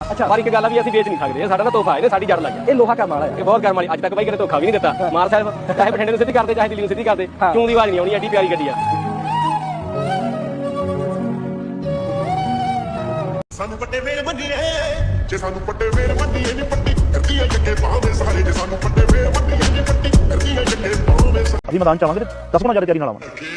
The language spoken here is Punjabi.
ਅੱਛਾ ਪਰ ਇੱਕ ਗੱਲ ਆ ਵੀ ਅਸੀਂ ਵੇਚ ਨਹੀਂ ਸਕਦੇ, ਇਹ ਸਾਡਾ ਤਾਂ ਤੋਹਫਾ ਹੈ, ਸਾਡੀ ਜੜ ਲੱਗ ਇਹ ਲੋਹਾ ਕੰਮ ਵਾਲਾ ਹੈ। ਇਹ ਬਹੁਤ ਕਰਮ ਵਾਲੀ, ਅੱਜ ਤੱਕ ਬਾਈ ਕਦੇ ਧੋਖਾ ਵੀ ਨਹੀਂ ਦਿੱਤਾ। ਮਾਰ ਸਾਹਿਬ ਚਾਹੇ ਬਠਿੰਡੇ ਨੂੰ ਸਿੱਧੀ ਕਰਦੇ, ਚਾਹੇ ਦਿੱਲੀ ਨੂੰ ਸਿੱਧੀ ਕਰਦੇ, ਚੂੰ ਦੀ ਆਵਾਜ਼ ਨਹੀਂ ਆਉਣੀ, ਐਡੀ ਪਿਆਰੀ ਗੱਡੀ ਆ। ਸਾਨੂੰ ਪੱਟੇ ਵੇਰ ਮੰਡੀਏ, ਜੇ ਸਾਨੂੰ ਪੱਟੇ ਵੇਰ ਮੰਡੀਏ ਨੀ ਪੱਟੀ ਕਰਦੀਆਂ ਜੱਗੇ ਪਾਵੇ ਸਾਰੇ, ਜੇ ਸਾਨੂੰ ਪੱਟੇ ਵੇਰ ਮੰਡੀਏ ਨੀ ਪੱਟੀ ਕਰਦੀਆਂ ਜੱਗੇ ਪਾਵੇ ਸਾਰੇ। ਅਸੀਂ ਮੈਦਾਨ ਚ ਆਵਾਂਗੇ ਤੇ 10 ਗੁਣਾ ਜ਼ਿਆਦਾ ਤਿਆਰੀ ਨਾਲ ਆਵਾਂਗੇ।